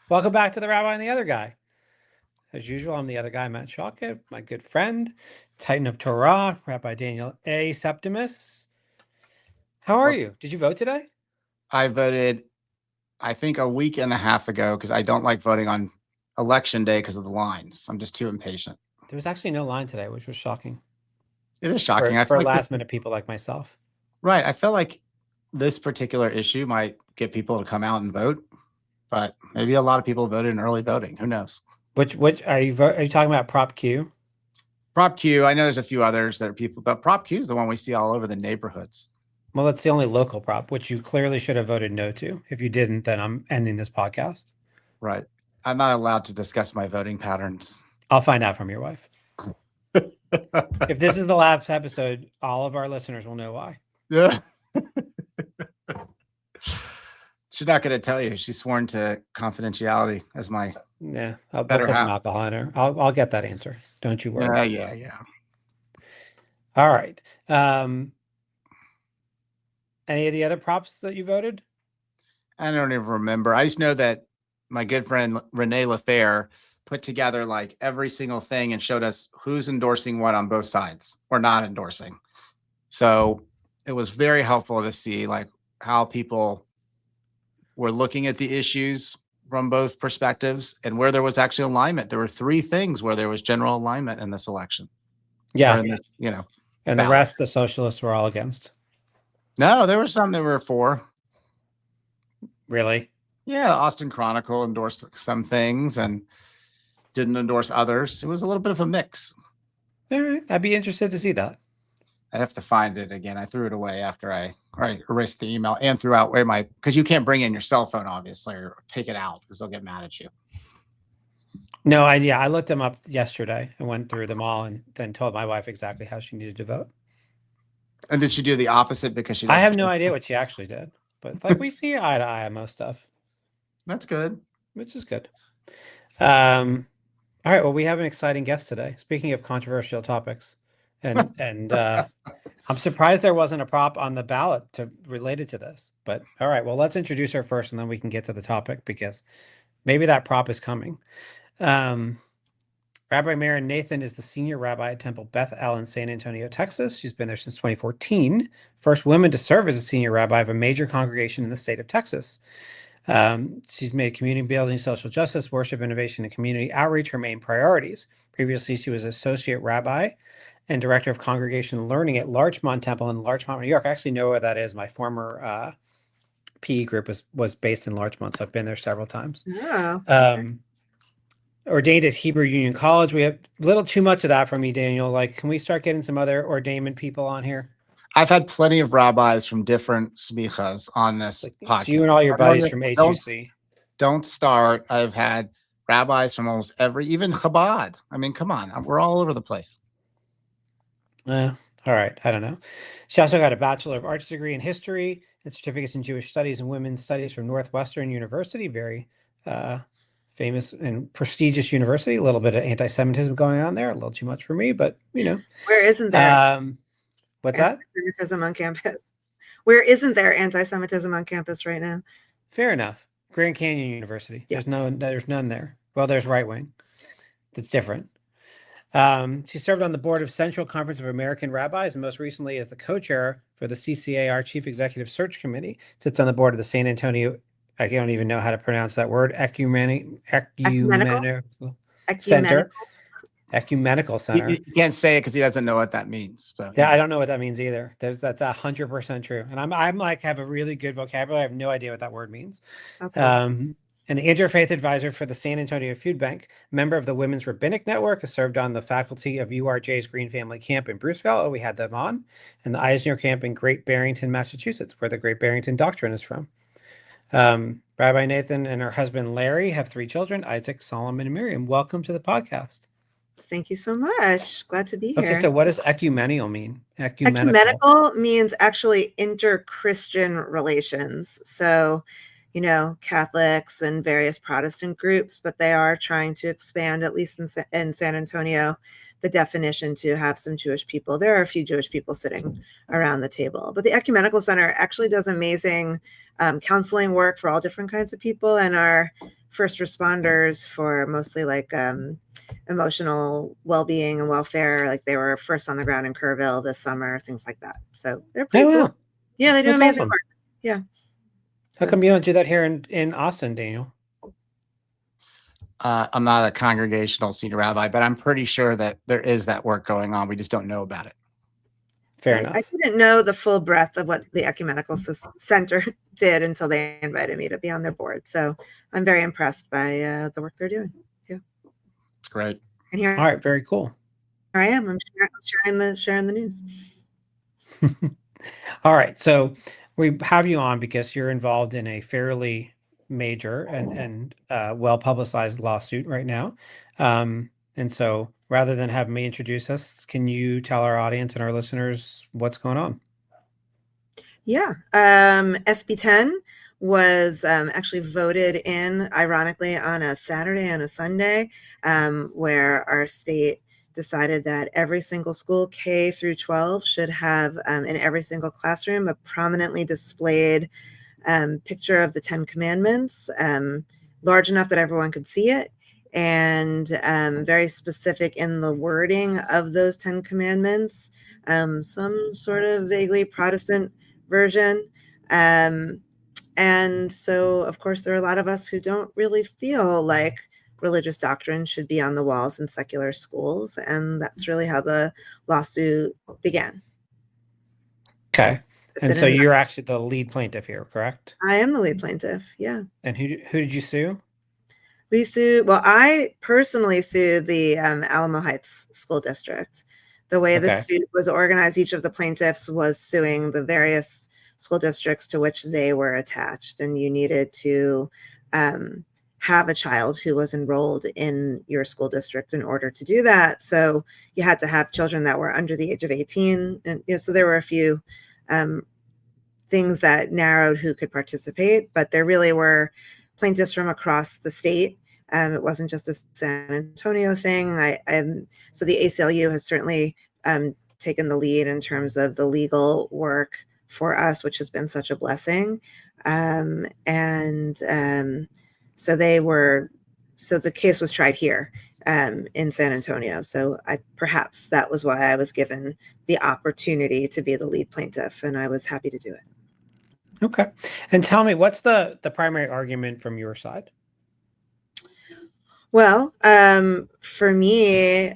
Welcome back to the Rabbi and the Other Guy. As usual, I'm the other guy, Matt Schocket, my good friend, Titan of Torah, Rabbi Daniel A. Septimus. How are you? Did you vote today? I voted, I think, a week and a half ago because I don't like voting on election day because of the lines. I'm just too impatient. There was actually no line today, which was shocking. It is shocking. For last minute people like myself. Right. I feel like this particular issue might get people to come out and vote, but maybe a lot of people voted in early voting. Who knows? Which are you talking about? Prop Q? Prop Q. I know there's a few others that are people, but Prop Q is the one we see all over the neighborhoods. Well, that's the only local prop, which you clearly should have voted no to. If you didn't, then I'm ending this podcast. Right. I'm not allowed to discuss my voting patterns. I'll find out from your wife. If this is the last episode, all of our listeners will know why. Yeah. She's not going to tell you. She's sworn to confidentiality as my I'll put some alcohol in her. I'll get that answer. Don't you worry. Yeah. All right. Any of the other props that you voted? I don't even remember. I just know that my good friend Renee LaFair put together like every single thing and showed us who's endorsing what on both sides or not endorsing. So it was very helpful to see like how people were looking at the issues from both perspectives and where there was actually alignment. There were 3 things where there was general alignment in this election. Yeah. This, and ballot. The rest, the socialists were all against. No, there were some that were for. Really? Yeah. Austin Chronicle endorsed some things and didn't endorse others. It was a little bit of a mix. All right. I'd be interested to see that. I have to find it again. I threw it away after I erased the email and threw out because you can't bring in your cell phone, obviously, or take it out because they'll get mad at you. No idea. I looked them up yesterday and went through them all and then told my wife exactly how she needed to vote. And did she do the opposite because she? I have no idea what she actually did, but like we see eye to eye on most stuff. That's good. Which is good. All right. Well, we have an exciting guest today. Speaking of controversial topics, and I'm surprised there wasn't a prop on the ballot related to this. But all right. Well, let's introduce her first, and then we can get to the topic because maybe that prop is coming. Rabbi Mara Nathan is the senior rabbi at Temple Beth-El in San Antonio, Texas. She's been there since 2014. First woman to serve as a senior rabbi of a major congregation in the state of Texas. She's made community building, social justice, worship, innovation, and community outreach her main priorities. Previously, she was associate rabbi and director of congregation learning at Larchmont Temple in Larchmont, New York. I actually know where that is. My former PE group was based in Larchmont, so I've been there several times. Oh, okay. Ordained at Hebrew Union College. We have a little too much of that from you, Daniel. Like, can we start getting some other ordainment people on here? I've had plenty of rabbis from different smichas on this podcast. You and all your buddies from HUC. Don't start. I've had rabbis from almost even Chabad. I mean, come on. We're all over the place. All right. I don't know. She also got a Bachelor of Arts degree in history and certificates in Jewish studies and women's studies from Northwestern University. Very famous and prestigious university. A little bit of anti-Semitism going on there. A little too much for me, but Where isn't there? What's that? Anti-Semitism on campus. Where isn't there anti-Semitism on campus right now? Fair enough. Grand Canyon University. Yeah. There's none there. Well, there's right wing. That's different. She served on the board of Central Conference of American Rabbis and most recently as the co-chair for the CCAR Chief Executive Search Committee. Sits on the board of the San Antonio, I don't even know how to pronounce that word, Ecumenical Center. Ecumenical Center. You can't say it because he doesn't know what that means. But yeah, I don't know what that means either. That's 100% true. And I'm like have a really good vocabulary. I have no idea what that word means. Okay. And the interfaith advisor for the San Antonio Food Bank, member of the Women's Rabbinic Network, has served on the faculty of URJ's Green Family Camp in Bruceville. We had them on, and the Eisner Camp in Great Barrington, Massachusetts, where the Great Barrington Doctrine is from. Rabbi Nathan and her husband Larry have 3 children: Isaac, Solomon, and Miriam. Welcome to the podcast. Thank you so much. Glad to be here. Okay, so what does ecumenical mean? Ecumenical means actually inter-Christian relations. So, Catholics and various Protestant groups, but they are trying to expand, at least in San Antonio, the definition to have some Jewish people. There are a few Jewish people sitting around the table, but the Ecumenical Center actually does amazing counseling work for all different kinds of people, and our first responders for mostly like emotional well-being and welfare. Like they were first on the ground in Kerrville this summer, things like that. So they're pretty cool. wow. Yeah, they do That's amazing awesome. work. Yeah. How come you don't do that here in Austin, Daniel? I'm not a congregational senior rabbi, but I'm pretty sure that there is that work going on. We just don't know about it. Fair I enough. didn't know the full breadth of what the Ecumenical Center did until they invited me to be on their board. So I'm very impressed by the work they're doing. Yeah, It's great. and here All right, very cool. I am. I'm sharing the news. All right, so we have you on because you're involved in a fairly major and well publicized lawsuit right now. And so rather than have me introduce us, can you tell our audience and our listeners what's going on? Yeah. SB 10 was actually voted in, ironically, on a Saturday and a Sunday, where our state decided that every single school, K through 12, should have in every single classroom a prominently displayed picture of the 10 Commandments, large enough that everyone could see it, and very specific in the wording of those 10 Commandments, some sort of vaguely Protestant version. And so, of course, there are a lot of us who don't really feel like religious doctrine should be on the walls in secular schools. And that's really how the lawsuit began. Okay. That's And it so in a you're actually the lead plaintiff here, correct? I am the lead plaintiff. Yeah. And who did you sue? I personally sued the Alamo Heights School District. The way the Okay. suit was organized, each of the plaintiffs was suing the various school districts to which they were attached. And you needed to have a child who was enrolled in your school district in order to do that. So you had to have children that were under the age of 18. And so there were a few things that narrowed who could participate, but there really were plaintiffs from across the state. It wasn't just a San Antonio thing. So the ACLU has certainly taken the lead in terms of the legal work for us, which has been such a blessing. So the case was tried here in San Antonio. So perhaps that was why I was given the opportunity to be the lead plaintiff, and I was happy to do it. Okay. And tell me, what's the primary argument from your side? Well, for me,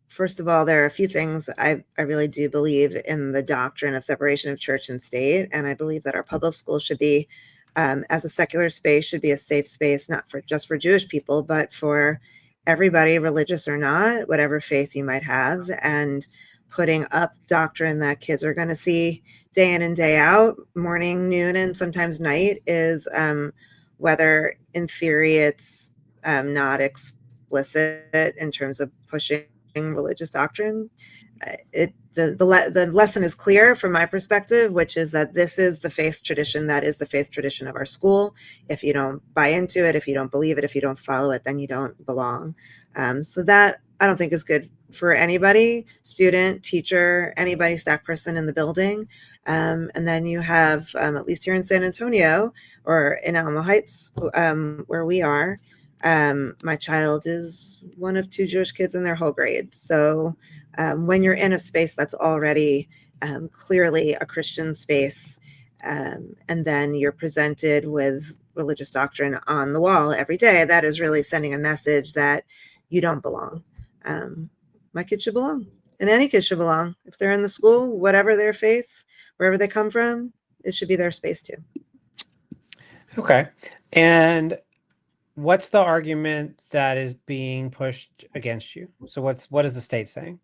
first of all, there are a few things. I really do believe in the doctrine of separation of church and state. And I believe that our public schools should be, as a secular space, should be a safe space, not just for Jewish people, but for everybody, religious or not, whatever faith you might have. And putting up doctrine that kids are going to see day in and day out, morning, noon, and sometimes night is whether in theory it's not explicit in terms of pushing religious doctrine. The lesson is clear from my perspective, which is that this is the faith tradition. That is the faith tradition of our school. If you don't buy into it, if you don't believe it, if you don't follow it, then you don't belong. So that I don't think is good for anybody, student, teacher, anybody, staff person in the building. And then you have, at least here in San Antonio or in Alamo Heights, where we are, my child is one of 2 Jewish kids in their whole grade. So when you're in a space that's already clearly a Christian space, and then you're presented with religious doctrine on the wall every day, that is really sending a message that you don't belong. My kids should belong, and any kid should belong. If they're in the school, whatever their faith, wherever they come from, it should be their space too. Okay. And what's the argument that is being pushed against you? So what is the state saying?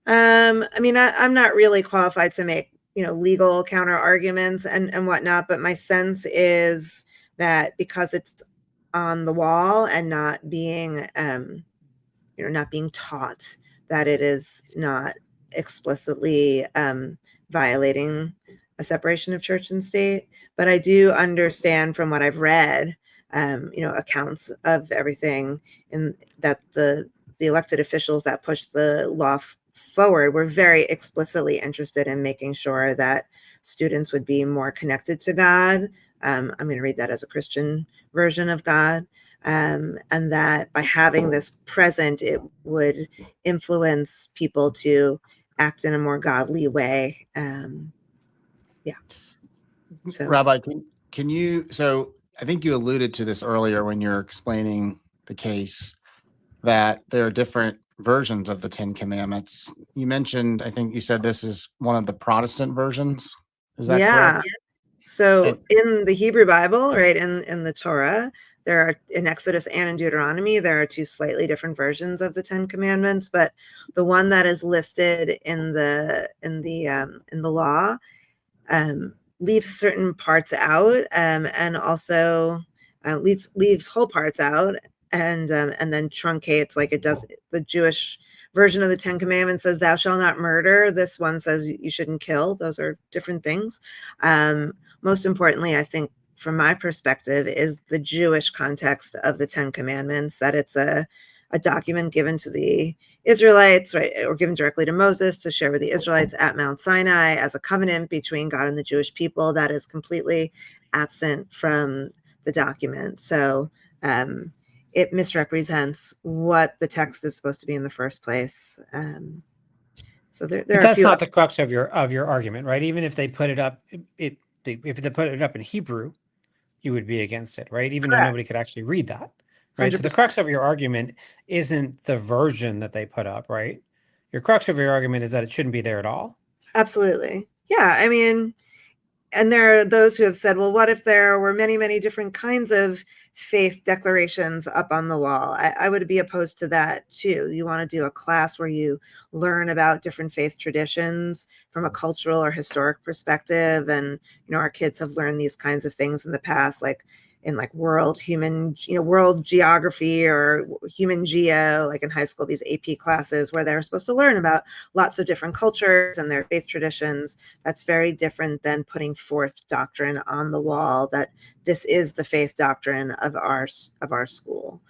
I mean, I'm not really qualified to make, legal counter arguments and whatnot, but my sense is that because it's on the wall and not being, not being taught, that it is not explicitly violating a separation of church and state, but I do understand from what I've read, accounts of everything, and that the elected officials that pushed the law forward were very explicitly interested in making sure that students would be more connected to God. I'm going to read that as a Christian version of God. And that by having this present, it would influence people to act in a more godly way. So, Rabbi, can you, so I think you alluded to this earlier when you're explaining the case, that there are different versions of the Ten Commandments. You mentioned, I think you said this is one of the Protestant versions. Is that correct? So And- in the Hebrew Bible, right, in the Torah, there are, in Exodus and in Deuteronomy, there are two slightly different versions of the Ten Commandments, but the one that is listed in the law leaves certain parts out, and also leaves whole parts out, and then truncates, like it does. The Jewish version of the Ten Commandments says, "Thou shalt not murder." This one says you shouldn't kill. Those are different things. Most importantly, I think, from my perspective, is the Jewish context of the Ten Commandments, that it's a document given to the Israelites, right, or given directly to Moses to share with the Israelites at Mount Sinai as a covenant between God and the Jewish people, that is completely absent from the document. So it misrepresents what the text is supposed to be in the first place. So there But are a that's few. not the crux of your argument, right? Even if they put it up, if they put it up in Hebrew, you would be against it, right? Even though nobody could actually read that, right? So the 100%. crux of your argument isn't the version that they put up, right? Your crux of your argument is that it shouldn't be there at all. Absolutely. Yeah. I mean, and there are those who have said, well, what if there were many, many different kinds of faith declarations up on the wall? I would be opposed to that too. You want to do a class where you learn about different faith traditions from a cultural or historic perspective. And, our kids have learned these kinds of things in the past, like in world geography or human geo, like in high school, these AP classes where they're supposed to learn about lots of different cultures and their faith traditions. That's very different than putting forth doctrine on the wall, that this is the faith doctrine of our school.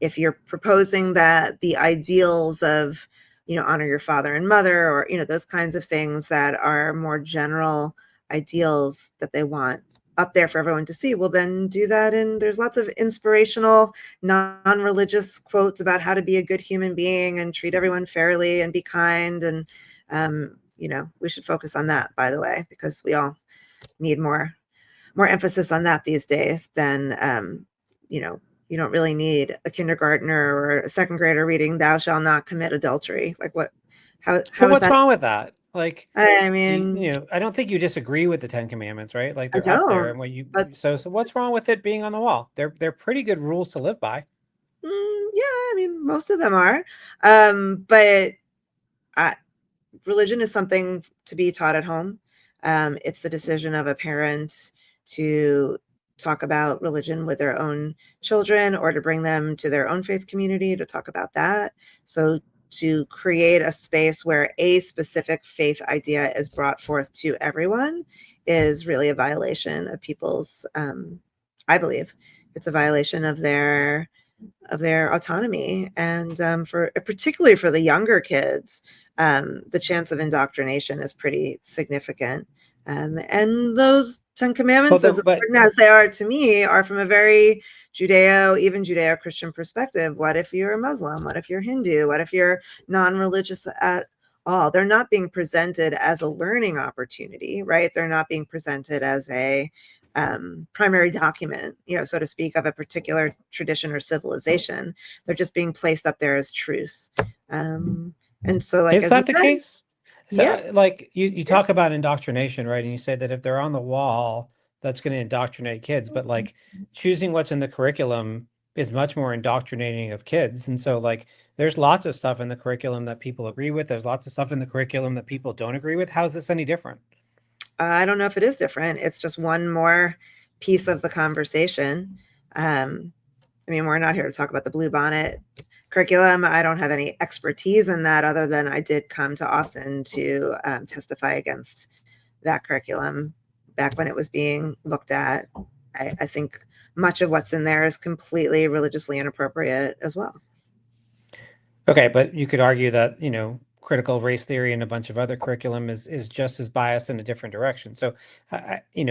If you're proposing that the ideals of, honor your father and mother, or, those kinds of things that are more general ideals that they want up there for everyone to see, well, then do that. And there's lots of inspirational, non-religious quotes about how to be a good human being and treat everyone fairly and be kind. And, we should focus on that, by the way, because we all need more emphasis on that these days than, you don't really need a kindergartner or a second grader reading "Thou shalt not commit adultery." Like what? How But what's is that wrong with that? Like, I mean, I don't think you disagree with the Ten Commandments, right? Like I they're up there, don't. and what you But so what's wrong with it being on the wall? They're pretty good rules to live by. yeah, I mean, most of them are. But religion is something to be taught at home. It's the decision of a parent to talk about religion with their own children, or to bring them to their own faith community to talk about that. So to create a space where a specific faith idea is brought forth to everyone is really a violation of people's, I believe it's a violation of their autonomy. And particularly for the younger kids, the chance of indoctrination is pretty significant. And those Ten Commandments, as important as they are to me, are from a very even Judeo-Christian perspective. What if you're a Muslim? What if you're Hindu? What if you're non-religious at all? They're not being presented as a learning opportunity, right? They're not being presented as a primary document, so to speak, of a particular tradition or civilization. They're just being placed up there as truth. And so, like, is that the case? So, yeah. like you talk about indoctrination, right? And you say that if they're on the wall, that's going to indoctrinate kids. But like choosing what's in the curriculum is much more indoctrinating of kids. And so, like, there's lots of stuff in the curriculum that people agree with. There's lots of stuff in the curriculum that people don't agree with. How is this any different? I don't know if it is different. It's just one more piece of the conversation. I mean, we're not here to talk about the Bluebonnet curriculum. I don't have any expertise in that, other than I did come to Austin to testify against that curriculum back when it was being looked at. I think much of what's in there is completely religiously inappropriate as well. Okay, but you could argue that, critical race theory and a bunch of other curriculum is just as biased in a different direction. So,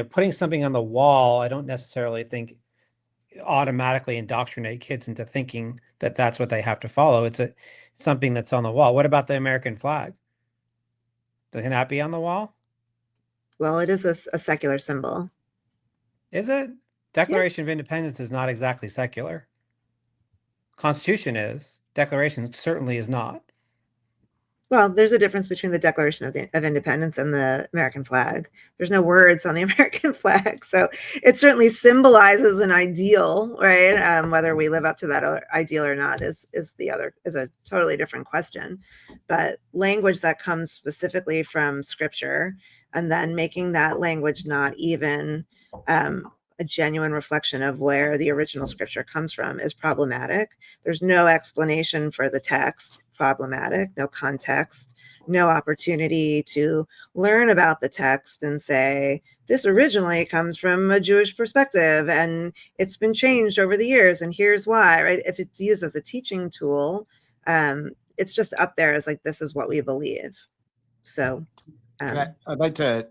putting something on the wall, I don't necessarily think automatically indoctrinate kids into thinking that that's what they have to follow. It's something that's on the wall. What about the American flag? Can that be on the wall? Well, it is a secular symbol. Is it? Declaration of Independence is not exactly secular. Constitution is. Declaration certainly is not. Well, there's a difference between the Declaration of Independence and the American flag. There's no words on the American flag. So it certainly symbolizes an ideal, right? Whether we live up to that ideal or not is a totally different question. But language that comes specifically from scripture, and then making that language not even a genuine reflection of where the original scripture comes from is problematic. There's no explanation for the text. Problematic, no context, no opportunity to learn about the text and say, this originally comes from a Jewish perspective and it's been changed over the years and here's why, right? If it's used as a teaching tool, it's just up there as like, this is what we believe. So I'd like to,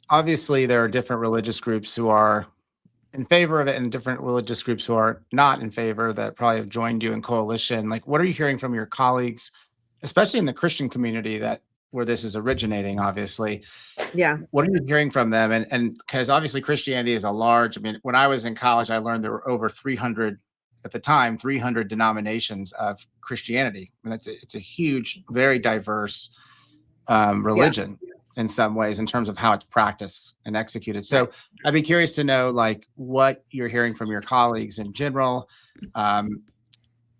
obviously there are different religious groups who are in favor of it and different religious groups who are not in favor that probably have joined you in coalition. Like, what are you hearing from your colleagues, especially in the Christian community where this is originating, obviously? Yeah. What are you hearing from them? And because obviously Christianity is when I was in college, I learned there were over 300 at the time, 300 denominations of Christianity. And it's a huge, very diverse religion. Yeah. In some ways, in terms of how it's practiced and executed. So I'd be curious to know, like, what you're hearing from your colleagues in general. And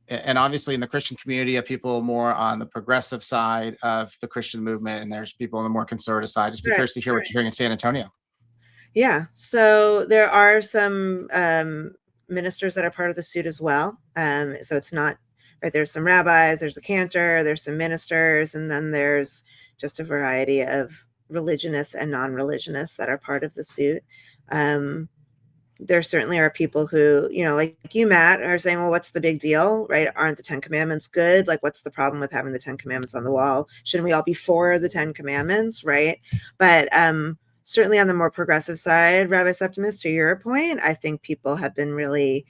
obviously in the Christian community, you have people more on the progressive side of the Christian movement, and there's people on the more conservative side. Just be curious to hear what you're hearing in San Antonio. Yeah, so there are some ministers that are part of the suit as well. So it's not, right, there's some rabbis, there's a cantor, there's some ministers, and then there's just a variety of religionists and non-religionists that are part of the suit. There certainly are people who, like you, Matt, are saying, well, what's the big deal, right? Aren't the 10 Commandments good? Like, what's the problem with having the 10 Commandments on the wall? Shouldn't we all be for the 10 Commandments, right? But certainly on the more progressive side, Rabbi Septimus, to your point, I think people have been really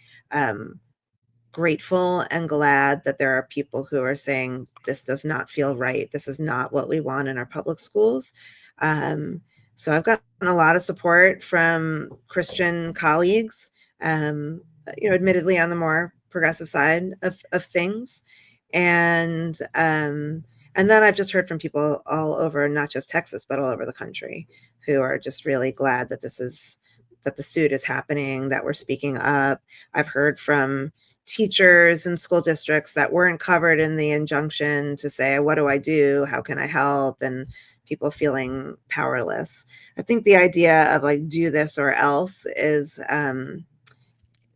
grateful and glad that there are people who are saying this does not feel right. This is not what we want in our public schools. So I've gotten a lot of support from Christian colleagues, admittedly on the more progressive side of things. And then I've just heard from people all over, not just Texas, but all over the country, who are just really glad that that the suit is happening, that we're speaking up. I've heard from teachers in school districts that weren't covered in the injunction to say, what do I do? How can I help? And people feeling powerless. I think the idea of like, do this or else is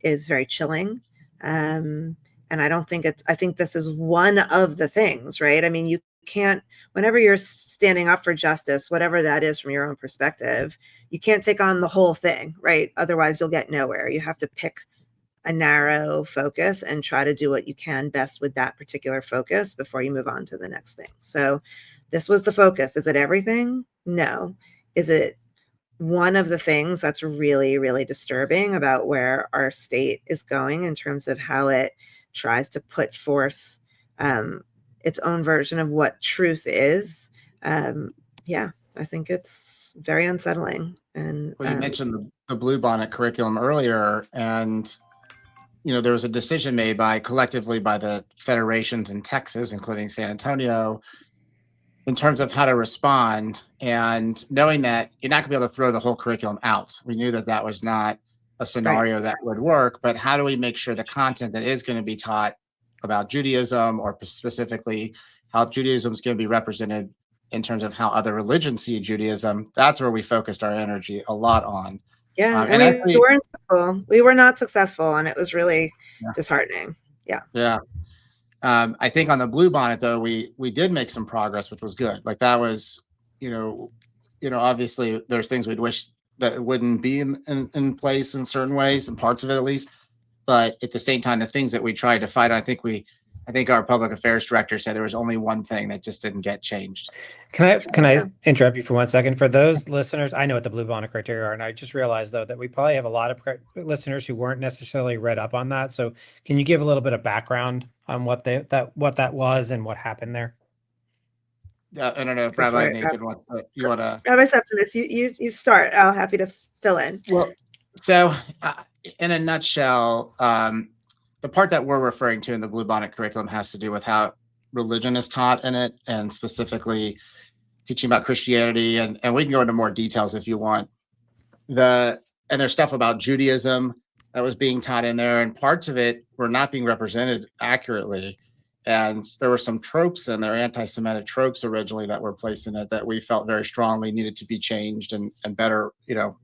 very chilling. And I think this is one of the things, right? I mean, you can't, whenever you're standing up for justice, whatever that is from your own perspective, you can't take on the whole thing, right? Otherwise you'll get nowhere. You have to pick a narrow focus and try to do what you can best with that particular focus before you move on to the next thing. So this was the focus. Is it everything? No. Is it one of the things that's really, really disturbing about where our state is going in terms of how it tries to put forth its own version of what truth is? Yeah, I think it's very unsettling. And well, you mentioned the Bluebonnet curriculum earlier, and there was a decision made collectively by the federations in Texas, including San Antonio, in terms of how to respond, and knowing that you're not gonna be able to throw the whole curriculum out. We knew that was not a scenario that would work, but how do we make sure the content that is going to be taught about Judaism, or specifically how Judaism is going to be represented in terms of how other religions see Judaism? That's where we focused our energy a lot on. Yeah, and we weren't successful. We were not successful, and it was really disheartening. Yeah. Yeah. I think on the Bluebonnet, though, we did make some progress, which was good. Like, that was obviously there's things we'd wish that wouldn't be in place in certain ways, and parts of it at least. But at the same time, the things that we tried to fight, I think our public affairs director said there was only one thing that just didn't get changed. Can I interrupt you for 1 second? For those listeners, I know what the Blue Bonnet criteria are, and I just realized though that we probably have a lot of listeners who weren't necessarily read up on that. So can you give a little bit of background on what that was and what happened there? I don't know if Rabbi Nathan wants to. Rabbi Septimus, you start. I'll happy to fill in. Well, so in a nutshell, the part that we're referring to in the Blue Bonnet curriculum has to do with how religion is taught in it, and specifically teaching about Christianity. And we can go into more details if you want. And there's stuff about Judaism that was being taught in there, and parts of it were not being represented accurately. And there were some tropes in there, anti-Semitic tropes originally that were placed in it that we felt very strongly needed to be changed and better,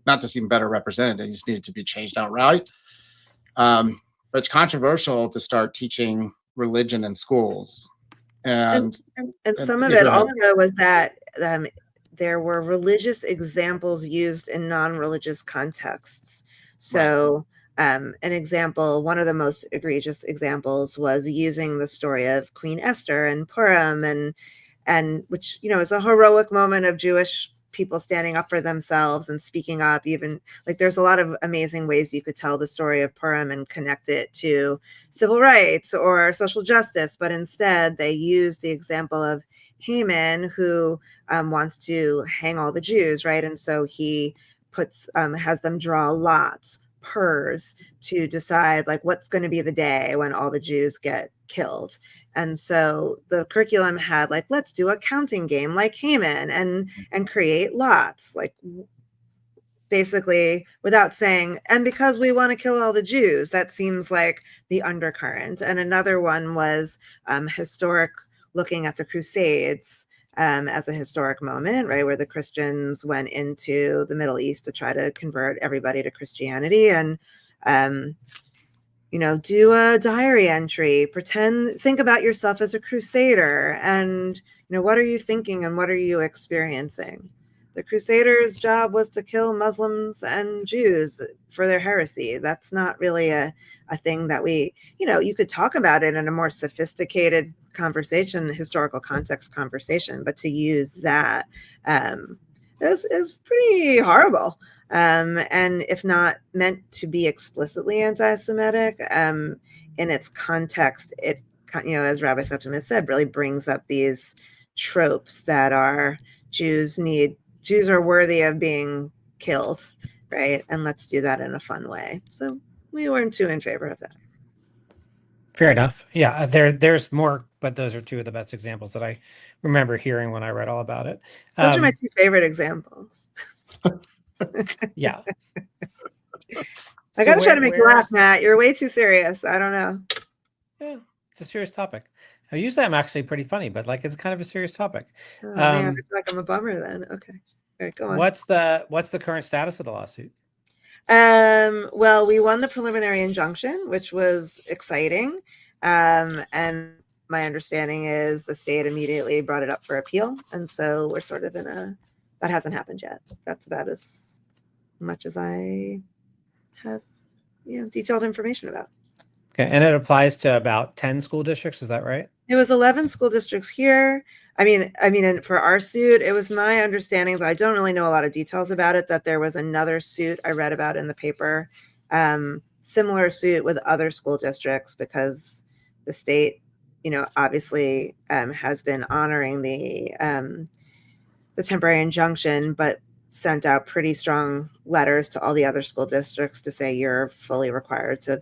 not just even better represented, they just needed to be changed outright. But it's controversial to start teaching religion in schools. And some of it also was that there were religious examples used in non-religious contexts. So an example, one of the most egregious examples, was using the story of Queen Esther and Purim, and which is a heroic moment of Jewish people standing up for themselves and speaking up. Even like there's a lot of amazing ways you could tell the story of Purim and connect it to civil rights or social justice, but instead they use the example of Haman, who wants to hang all the Jews, right? And so he has them draw lots, purs, to decide like what's going to be the day when all the Jews get killed. And so the curriculum had like, let's do a counting game like Haman and create lots, like basically without saying, and because we want to kill all the Jews. That seems like the undercurrent. And another one was historic, looking at the Crusades as a historic moment, right, where the Christians went into the Middle East to try to convert everybody to Christianity, and do a diary entry, think about yourself as a crusader, and what are you thinking and what are you experiencing? The Crusaders' job was to kill Muslims and Jews for their heresy. That's not really a thing that you could talk about it in a more sophisticated conversation, historical context conversation, but to use that is pretty horrible. And if not meant to be explicitly anti-Semitic, in its context, it, as Rabbi Septimus said, really brings up these tropes that are Jews are worthy of being killed, right? And let's do that in a fun way. So we weren't too in favor of that. Fair enough. Yeah, there's more, but those are two of the best examples that I remember hearing when I read all about it. Those are my two favorite examples. Yeah. I got to try to make you laugh, Matt. You're way too serious. I don't know. Yeah, it's a serious topic. Usually I'm actually pretty funny, but like it's kind of a serious topic. Oh, man, I feel like I'm a bummer then. Okay. All right, go on. What's the current status of the lawsuit? Well, we won the preliminary injunction, which was exciting. And my understanding is the state immediately brought it up for appeal. And so we're sort of that hasn't happened yet. That's about as much as I have, detailed information about. Okay. And it applies to about 10 school districts. Is that right? It was 11 school districts here. I mean, and for our suit, it was my understanding, though I don't really know a lot of details about it, that there was another suit I read about in the paper, similar suit with other school districts, because the state, obviously has been honoring the temporary injunction, but sent out pretty strong letters to all the other school districts to say you're fully required to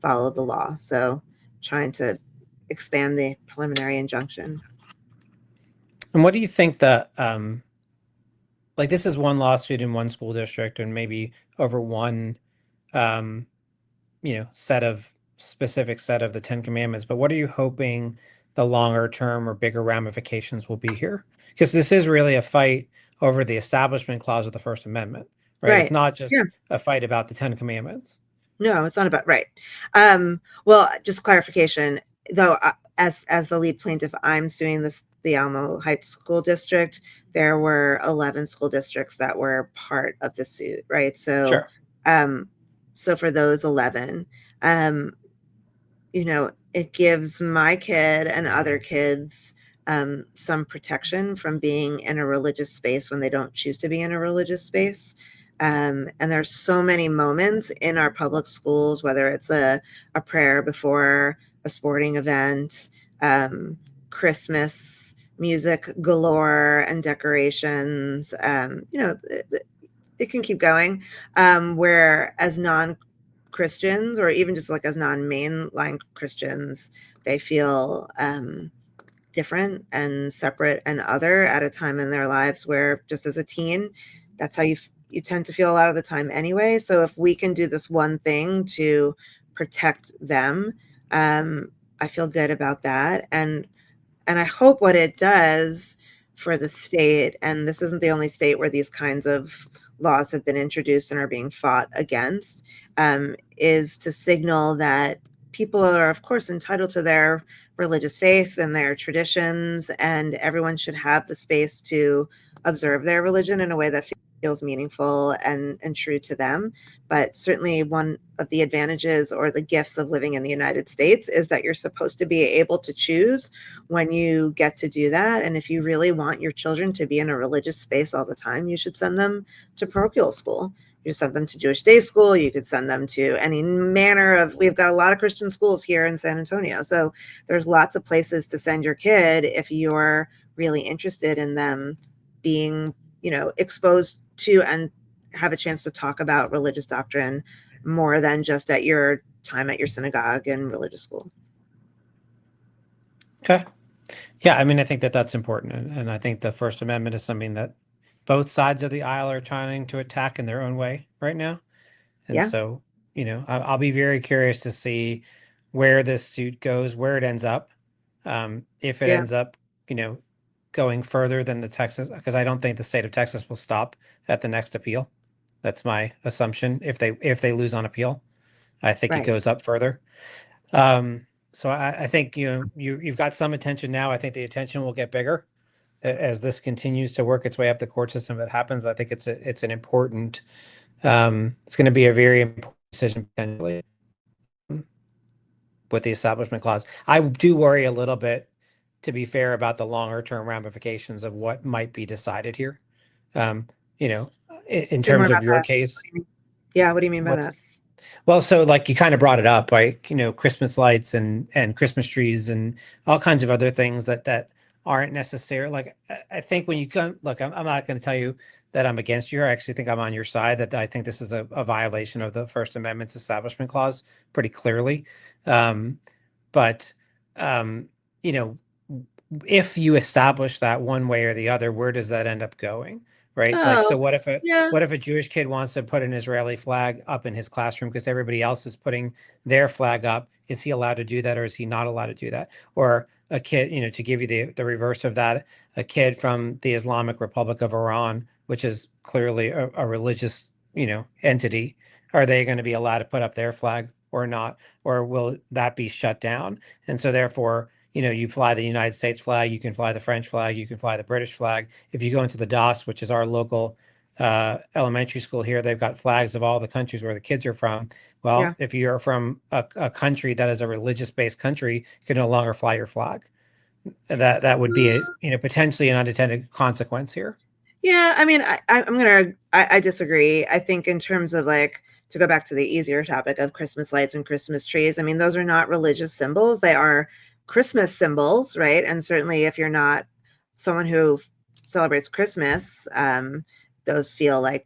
follow the law. So trying to expand the preliminary injunction. And what do you think that, like this is one lawsuit in one school district and maybe over one, specific set of the 10 Commandments, but what are you hoping the longer term or bigger ramifications will be here? Because this is really a fight over the Establishment Clause of the First Amendment, right? It's not just a fight about the 10 Commandments. No, it's not about, right. Well, just clarification, though, as the lead plaintiff, I'm suing the Alamo Heights School District. There were 11 school districts that were part of the suit, right? So, Sure. so for those 11, it gives my kid and other kids some protection from being in a religious space when they don't choose to be in a religious space. And there's so many moments in our public schools, whether it's a prayer before a sporting event, Christmas music galore and decorations. It can keep going. Where as non-Christians, or even just like as non-mainline Christians, they feel different and separate and other at a time in their lives where, just as a teen, that's how you tend to feel a lot of the time anyway. So if we can do this one thing to protect them, I feel good about that. And I hope what it does for the state, and this isn't the only state where these kinds of laws have been introduced and are being fought against, is to signal that people are, of course, entitled to their religious faith and their traditions, and everyone should have the space to observe their religion in a way that feels meaningful and true to them. But certainly one of the advantages or the gifts of living in the United States is that you're supposed to be able to choose when you get to do that. And if you really want your children to be in a religious space all the time, you should send them to parochial school. You send them to Jewish day school. You could send them to any manner of, we've got a lot of Christian schools here in San Antonio. So there's lots of places to send your kid if you're really interested in them being, exposed to and have a chance to talk about religious doctrine more than just at your time at your synagogue and religious school. Okay. Yeah, I mean, I think that that's important. And I think the First Amendment is something that both sides of the aisle are trying to attack in their own way right now. And Yeah. so, I'll be very curious to see where this suit goes, where it ends up. If it Yeah. ends up, going further than the Texas, because I don't think the state of Texas will stop at the next appeal. That's my assumption. If they lose on appeal, I think it Right. goes up further. So I think you've got some attention now. I think the attention will get bigger as this continues to work its way up the court system. If it happens, I think it's an important. It's going to be a very important decision potentially with the Establishment Clause. I do worry a little bit, to be fair, about the longer term ramifications of what might be decided here. In Say more terms of about your that. case. Yeah. What do you mean by What's that? Well, so like you kind of brought it up, right? Christmas lights and Christmas trees and all kinds of other things that aren't necessary. Like I think when you come, look, I'm not going to tell you that I'm against you. I actually think I'm on your side. That I think this is a violation of the First Amendment's Establishment Clause pretty clearly. But you know, if you establish that one way or the other, where does that end up going? Right? Like, so Oh, yeah. what if a Jewish kid wants to put an Israeli flag up in his classroom because everybody else is putting their flag up? Is he allowed to do that, or is he not allowed to do that? Or a kid, to give you the reverse of that, a kid from the Islamic Republic of Iran, which is clearly a religious, entity, are they going to be allowed to put up their flag or not? Or will that be shut down? And so therefore, you fly the United States flag, you can fly the French flag, you can fly the British flag. If you go into the DOS, which is our local elementary school here, they've got flags of all the countries where the kids are from. Well, Yeah. if you're from a country that is a religious-based country, you can no longer fly your flag. That would be potentially an unintended consequence here. Yeah, I mean, I disagree. I think in terms of, like, to go back to the easier topic of Christmas lights and Christmas trees, I mean, those are not religious symbols. They are Christmas symbols, right? And certainly if you're not someone who celebrates Christmas, those feel like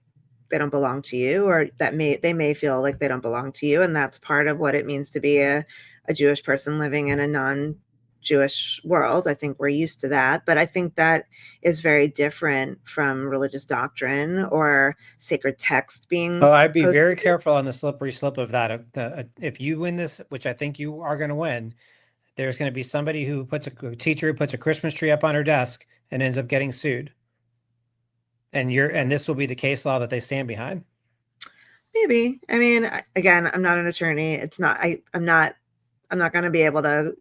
they don't belong to you, or they may feel like they don't belong to you. And that's part of what it means to be a Jewish person living in a non-Jewish world. I think we're used to that, but I think that is very different from religious doctrine or sacred text being Oh, I'd be posted. very careful on the slippery slope of that. If you win this, which I think you are going to win, there's going to be somebody a teacher who puts a Christmas tree up on her desk and ends up getting sued. And this will be the case law that they stand behind. Maybe. I mean, again, I'm not an attorney. I'm not going to be able to,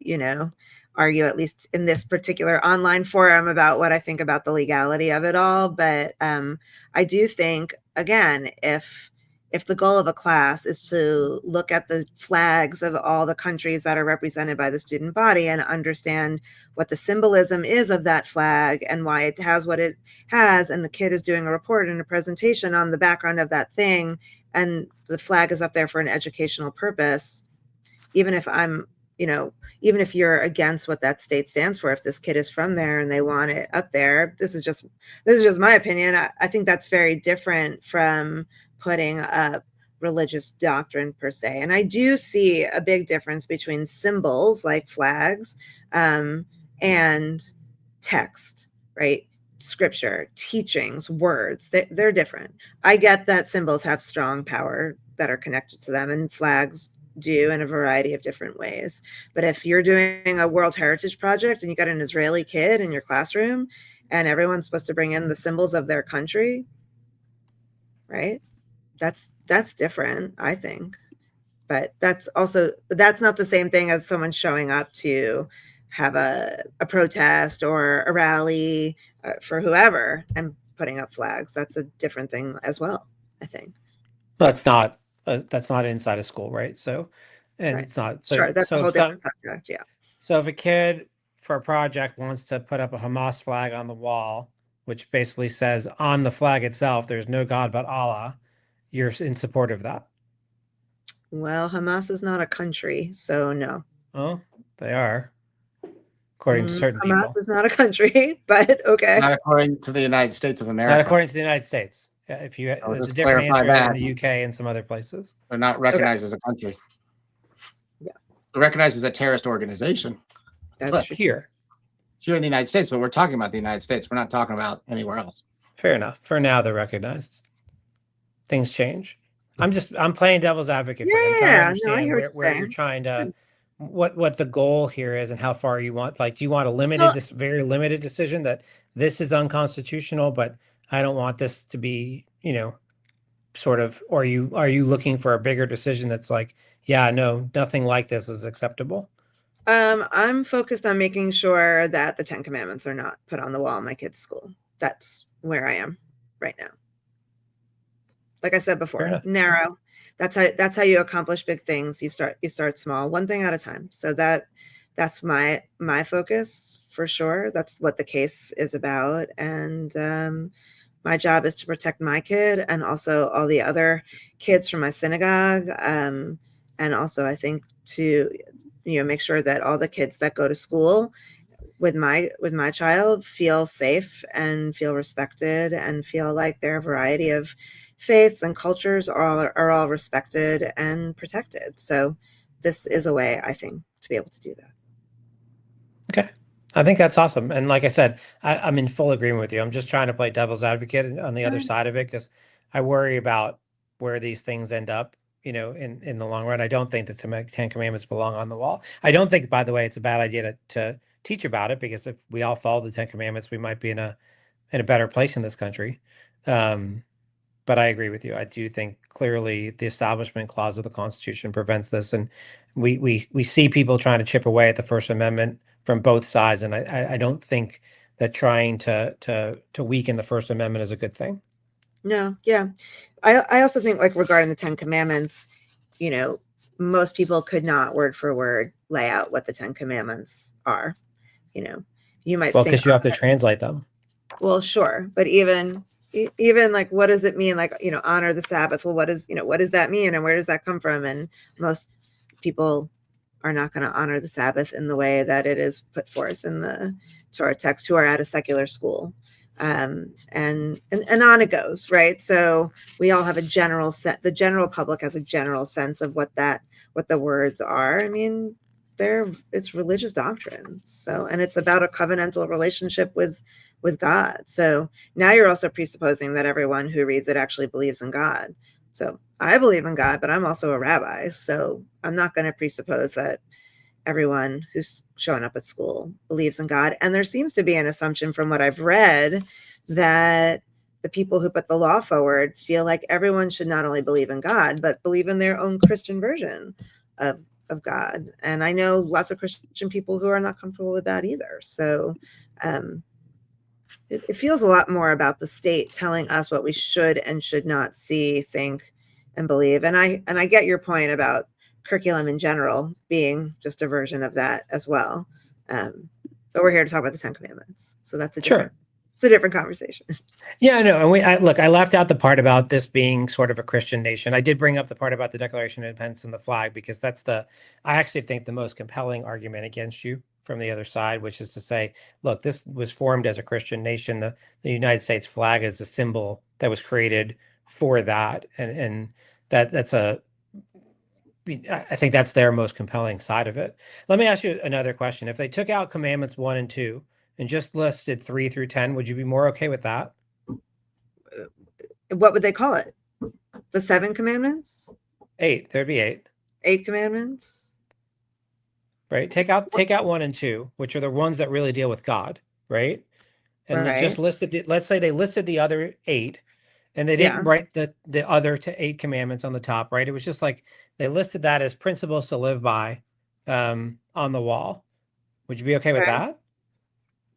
argue, at least in this particular online forum, about what I think about the legality of it all. But I do think, again, if the goal of a class is to look at the flags of all the countries that are represented by the student body and understand what the symbolism is of that flag and why it has what it has, and the kid is doing a report and a presentation on the background of that thing, and the flag is up there for an educational purpose, even if I'm, even if you're against what that state stands for, if this kid is from there and they want it up there, this is just my opinion. I think that's very different from putting up religious doctrine per se. And I do see a big difference between symbols like flags and text, right? Scripture, teachings, words, they're different. I get that symbols have strong power that are connected to them, and flags do in a variety of different ways. But if you're doing a World Heritage Project and you got an Israeli kid in your classroom and everyone's supposed to bring in the symbols of their country, right? That's different, I think. But that's not the same thing as someone showing up to have a protest or a rally for whoever and putting up flags. That's a different thing as well, I think. That's not inside a school, right? So, and Right. it's not. Sure, that's a whole different subject. Yeah. So if a kid for a project wants to put up a Hamas flag on the wall, which basically says on the flag itself, there's no God but Allah, you're in support of that. Well, Hamas is not a country, so no. Oh, they are, according to certain Hamas people. is not a country, but okay. Not according to the United States of America. Not according to the United States. Yeah, if you, I'll it's a just different clarify answer that. in the UK and some other places. They're not recognized as a country. Yeah. They're recognized as a terrorist organization. That's true. Here in the United States, but we're talking about the United States. We're not talking about anywhere else. Fair enough. For now, they're recognized. Things change. I'm playing devil's advocate for you. I'm trying to understand where you're trying to, what the goal here is and how far you want. Like, do you want a this very limited decision that this is unconstitutional, but I don't want this to be, sort of, or are you looking for a bigger decision that's like, yeah, no, nothing like this is acceptable? I'm focused on making sure that the 10 Commandments are not put on the wall in my kid's school. That's where I am right now. Like I said before, narrow. That's how you accomplish big things. You start small, one thing at a time. So that's my focus for sure. That's what the case is about. And my job is to protect my kid and also all the other kids from my synagogue. And also, I think to make sure that all the kids that go to school with my child feel safe and feel respected and feel like their variety of faiths and cultures are all respected and protected. So this is a way, I think, to be able to do that. Okay. I think that's awesome. And like I said, I'm in full agreement with you. I'm just trying to play devil's advocate on the other side of it, because I worry about where these things end up, in the long run. I don't think the 10 Commandments belong on the wall. I don't think, by the way, it's a bad idea to teach about it, because if we all follow the 10 Commandments, we might be in a better place in this country. But I agree with you. I do think clearly the Establishment Clause of the Constitution prevents this, and we see people trying to chip away at the First Amendment from both sides, and I don't think that trying to weaken the First Amendment is a good thing. No, yeah. I also think, like, regarding the 10 Commandments, most people could not word for word lay out what the 10 Commandments are. You might think, because you have to translate them. Well, sure, but even like, what does it mean? Like, honor the Sabbath. Well, what does that mean, and where does that come from? And most people are not going to honor the Sabbath in the way that it is put forth in the Torah text, who are at a secular school. And on it goes, right? So we all have a general set. The general public has a general sense of what the words are. I mean, it's religious doctrine. So, and it's about a covenantal relationship with God. So now you're also presupposing that everyone who reads it actually believes in God. So I believe in God, but I'm also a rabbi. So I'm not going to presuppose that everyone who's showing up at school believes in God. And there seems to be an assumption from what I've read that the people who put the law forward feel like everyone should not only believe in God, but believe in their own Christian version of of God. And I know lots of Christian people who are not comfortable with that either. So it feels a lot more about the state telling us what we should and should not see, think, and believe. And I get your point about curriculum in general being just a version of that as well. But we're here to talk about the 10 Commandments. So that's a different conversation. Yeah, I know. And look, I left out the part about this being sort of a Christian nation. I did bring up the part about the Declaration of Independence and the flag, because that's I actually think the most compelling argument against you from the other side, which is to say, look, this was formed as a Christian nation. The United States flag is a symbol that was created for that. And that's I think that's their most compelling side of it. Let me ask you another question. If they took out commandments 1 and 2 and just listed 3 through 10, would you be more okay with that? What would they call it? The 7 Commandments? 8. There'd be 8. 8 Commandments? Right. Take out 1 and 2, which are the ones that really deal with God, right? And they just listed let's say they listed the other 8, and they didn't write the other 8 commandments on the top, right? It was just like they listed that as principles to live by on the wall. Would you be okay with that?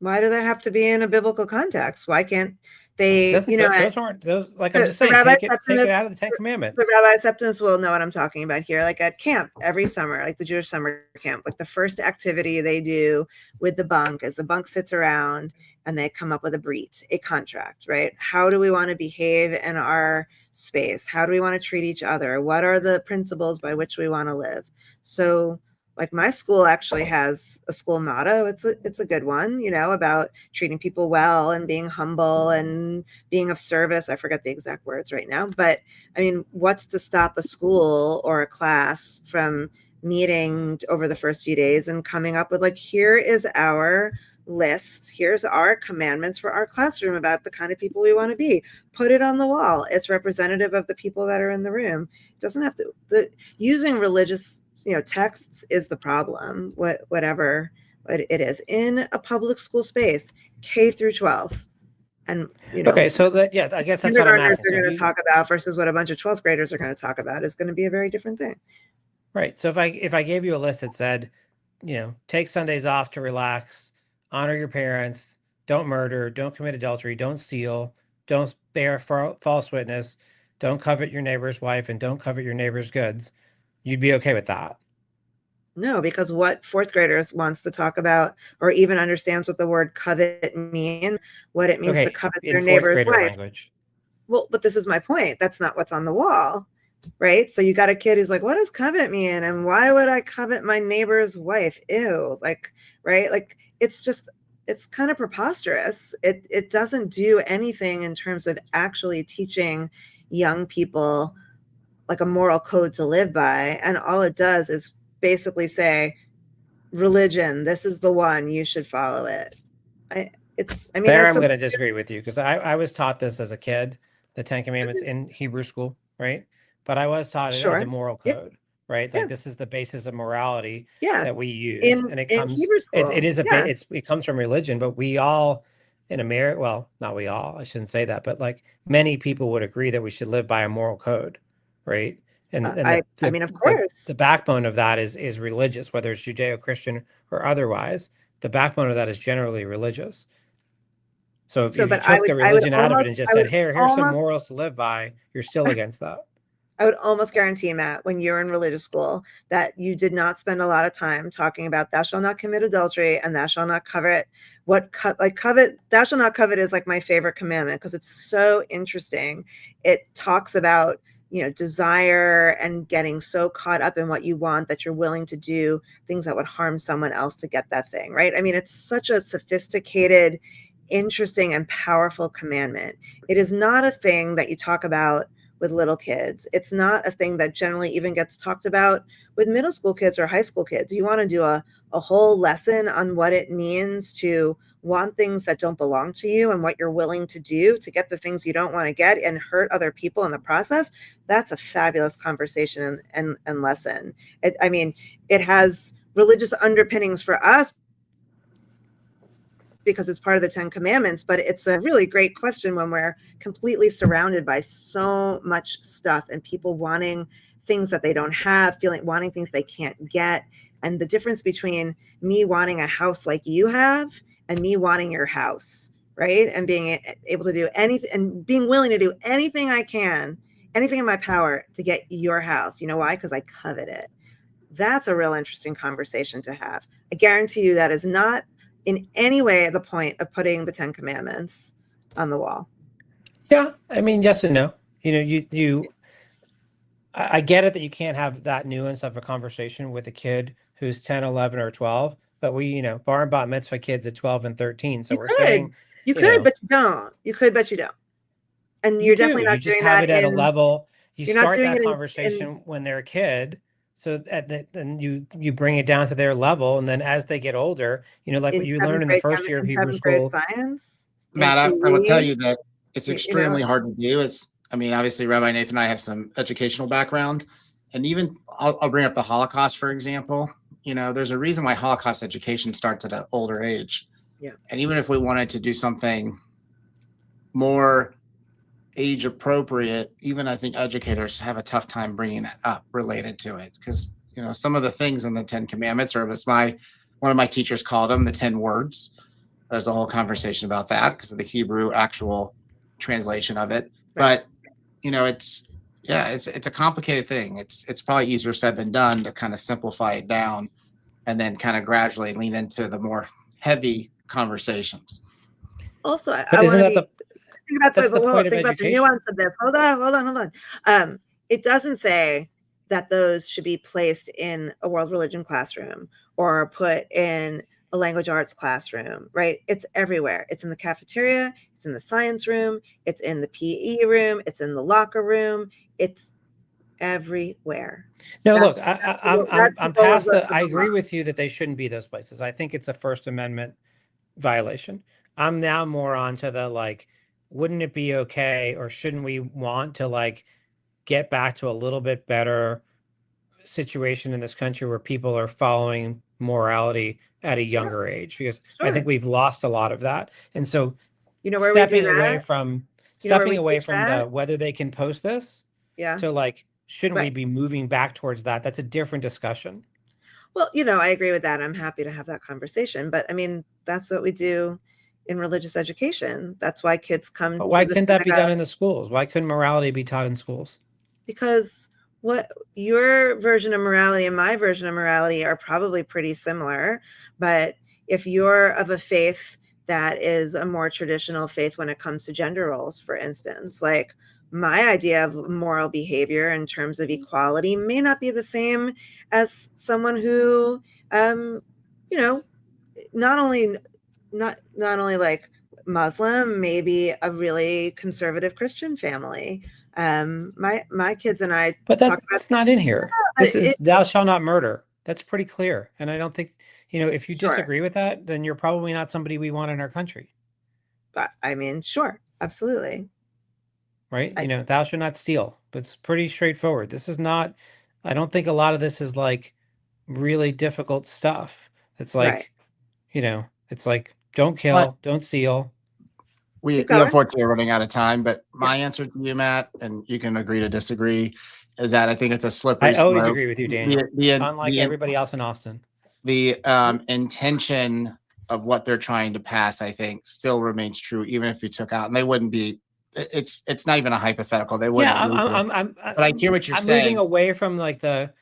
Why do they have to be in a biblical context? Why can't they, those aren't those, like, I'm just saying, take it out of the 10 Commandments. So Rabbi Septimus will know what I'm talking about here. Like at camp every summer, like the Jewish summer camp, like the first activity they do with the bunk is the bunk sits around and they come up with a brit, a contract, right? How do we want to behave in our space? How do we want to treat each other? What are the principles by which we want to live? So like my school actually has a school motto. It's a good one, about treating people well and being humble and being of service. I forget the exact words right now, but I mean, what's to stop a school or a class from meeting over the first few days and coming up with like, here is our list. Here's our commandments for our classroom about the kind of people we want to be. Put it on the wall. It's representative of the people that are in the room. It doesn't have to, using religious texts is the problem, whatever it is in a public school space, K through 12. And, okay, so I guess that's what I'm asking. They're going to talk about versus what a bunch of 12th graders are going to talk about is going to be a very different thing. Right. So if I gave you a list that said, take Sundays off to relax, honor your parents, don't murder, don't commit adultery, don't steal, don't bear false witness, don't covet your neighbor's wife, and don't covet your neighbor's goods, you'd be okay with that? No, because what 4th graders wants to talk about or even understands what the word covet mean, what it means to covet their neighbor's wife. Language. Well, but this is my point. That's not what's on the wall, right? So you got a kid who's like, what does covet mean? And why would I covet my neighbor's wife? Ew. Like, right? Like, it's kind of preposterous. It doesn't do anything in terms of actually teaching young people like a moral code to live by. And all it does is basically say, religion, this is the one, you should follow it. I'm going to disagree with you, because I was taught this as a kid, the 10 Commandments in Hebrew school, right? But I was taught it as a moral code, right? Like this is the basis of morality that we use, and it comes. Hebrew school. It comes from religion, but we all in America, well, not we all, I shouldn't say that, but like many people would agree that we should live by a moral code, right? And of course, the backbone of that is religious, whether it's Judeo-Christian or otherwise. The backbone of that is generally religious. So if you took the religion out of it and just said, hey, here's some morals to live by, you're still against that. I would almost guarantee, Matt, when you're in religious school, that you did not spend a lot of time talking about thou shalt not commit adultery and thou shalt not covet. Thou shalt not covet is like my favorite commandment because it's so interesting. It talks about desire and getting so caught up in what you want that you're willing to do things that would harm someone else to get that thing, right? I mean, it's such a sophisticated, interesting, and powerful commandment. It is not a thing that you talk about with little kids. It's not a thing that generally even gets talked about with middle school kids or high school kids. You want to do a whole lesson on what it means to want things that don't belong to you and what you're willing to do to get the things you don't want to get and hurt other people in the process. That's a fabulous conversation and lesson. It has religious underpinnings for us because it's part of the 10 Commandments, but it's a really great question when we're completely surrounded by so much stuff and people wanting things that they don't have, wanting things they can't get. And the difference between me wanting a house like you have and me wanting your house, right? And being able to do anything and being willing to do anything I can, anything in my power to get your house. You know why? Because I covet it. That's a real interesting conversation to have. I guarantee you that is not in any way the point of putting the 10 Commandments on the wall. Yeah, I mean, yes and no. I get it that you can't have that nuance of a conversation with a kid who's 10, 11, or 12, but bar and bat mitzvah kids at 12 and 13. So we're saying, you could, but you don't. You could, but you don't. And you're definitely not you just doing have that it at a level. You start that conversation when they're a kid. So then you bring it down to their level, and then as they get older, like what you learn in the first year of Hebrew school. Science. Matt, I will tell you that it's extremely hard to do. Obviously, Rabbi Nathan and I have some educational background, and even I'll bring up the Holocaust, for example. There's a reason why Holocaust education starts at an older age. Yeah. And even if we wanted to do something more age appropriate, even I think educators have a tough time bringing that up related to it, because some of the things in the 10 Commandments, or as one of my teachers called them, the 10 words. There's a whole conversation about that because of the Hebrew actual translation of it. Right. But it's a complicated thing. It's probably easier said than done to kind of simplify it down and then kind of gradually lean into the more heavy conversations. Also, I want to think about the nuance of this. Hold on. It doesn't say that those should be placed in a world religion classroom or put in a language arts classroom, right? It's everywhere. It's in the cafeteria. It's in the science room. It's in the PE room. It's in the locker room. It's everywhere. No, look, I'm past that. I agree with you that they shouldn't be those places. I think it's a First Amendment violation. I'm now more onto the wouldn't it be okay, or shouldn't we want to get back to a little bit better situation in this country where people are following morality at a younger age? Because I think we've lost a lot of that. And so where stepping away from the whether they can post this to shouldn't we be moving back towards that? That's a different discussion. Well, I agree with that. I'm happy to have that conversation, but I mean, that's what we do in religious education. That's why kids come. But why couldn't that be done in the schools? Why couldn't morality be taught in schools? Because what your version of morality and my version of morality are probably pretty similar. But if you're of a faith that is a more traditional faith when it comes to gender roles, for instance, my idea of moral behavior in terms of equality may not be the same as someone who, not only Muslim, maybe a really conservative Christian family. My kids and I. But that's not in here. This is thou shalt not murder. That's pretty clear. And I don't think, if you disagree with that, then you're probably not somebody we want in our country. But I mean, sure, absolutely. Right? Thou shalt not steal. But it's pretty straightforward. This is not, I don't think a lot of this is really difficult stuff. It's it's don't kill, don't steal. We unfortunately are running out of time, but my answer to you, Matt, and you can agree to disagree, is that I think it's a slippery slope. I always agree with you, Daniel. Unlike everybody else in Austin. The intention of what they're trying to pass, I think, still remains true, even if you took out, and they wouldn't be. It's not even a hypothetical. They wouldn't. Yeah, but I hear what you're saying. I'm moving away from the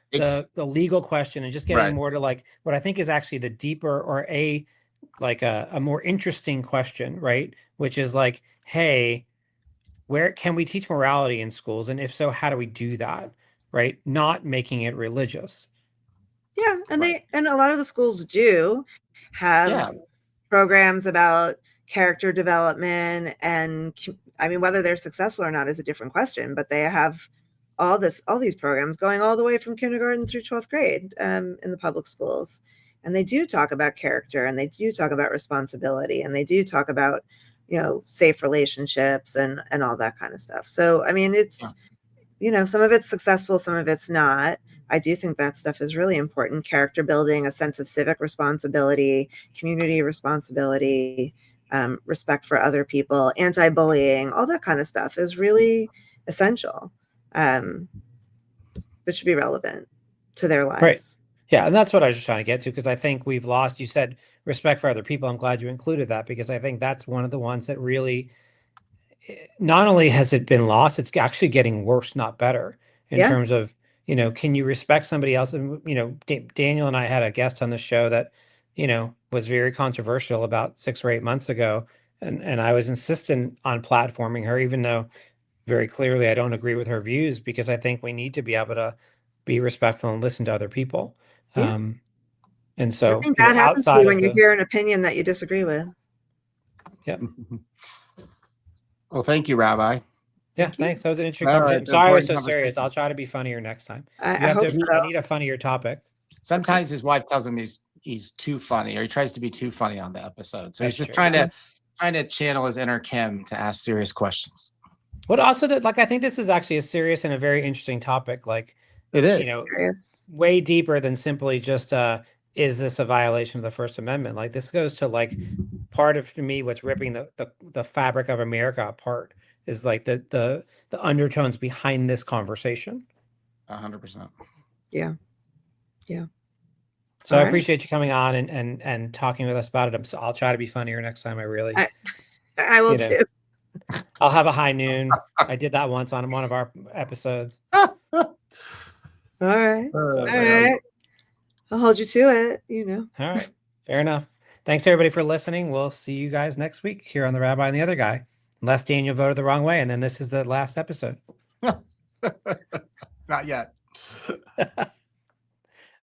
legal question and just getting more to what I think is actually the deeper or a more interesting question, right? Which is hey, where can we teach morality in schools? And if so, how do we do that? Right? Not making it religious. Yeah. And and a lot of the schools do have programs about character development, and I mean, whether they're successful or not is a different question, but they have all these programs going all the way from kindergarten through 12th grade in the public schools. And they do talk about character, and they do talk about responsibility, and they do talk about, safe relationships and all that kind of stuff. So, I mean, it's, some of it's successful, some of it's not. I do think that stuff is really important. Character building, a sense of civic responsibility, community responsibility, respect for other people, anti-bullying, all that kind of stuff is really essential. but should be relevant to their lives. Right. Yeah, and that's what I was just trying to get to, because I think we've lost, you said respect for other people. I'm glad you included that, because I think that's one of the ones that really, not only has it been lost, it's actually getting worse, not better, in Yeah. terms of, can you respect somebody else? And, Daniel and I had a guest on the show that, was very controversial about 6 or 8 months ago. And I was insistent on platforming her, even though very clearly I don't agree with her views, because I think we need to be able to be respectful and listen to other people. Yeah. And so, Nothing bad happens to outside you of when you hear an opinion that you disagree with. yeah. Well, thank you, Rabbi. Yeah, Thank you. thanks. That was an interesting All right, conversation. it's an Sorry I was so important serious. conversation. I'll try to be funnier next time. I You have hope to. so. I need a funnier topic. Sometimes his wife tells him he's too funny, or he tries to be too funny on the episode. So That's he's just true. trying to channel his inner Kim to ask serious questions. But also that, I think this is actually a serious and a very interesting topic. Like, It is. Serious. way deeper than simply just is this a violation of the First Amendment? Like, this goes to part of, to me, what's ripping the fabric of America apart is the undertones behind this conversation. 100%. Yeah. Yeah. So All I right. appreciate you coming on and talking with us about it. I'll try to be funnier next time. I will too. I'll have a high noon. I did that once on one of our episodes. All right. So, All right. I'll hold you to it, all right. Fair enough. Thanks everybody for listening. We'll see you guys next week here on the Rabbi and the Other Guy. Unless Daniel voted the wrong way, and then this is the last episode. Not yet.